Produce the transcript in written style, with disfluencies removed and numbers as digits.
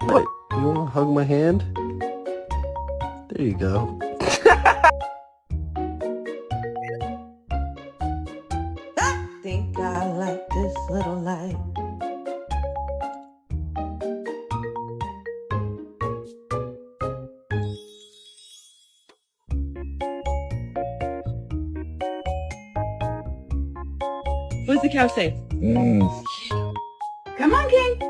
What? You want to hug my hand? There you go. Think I like this little light. What does the cow say? Mm. Come on, King.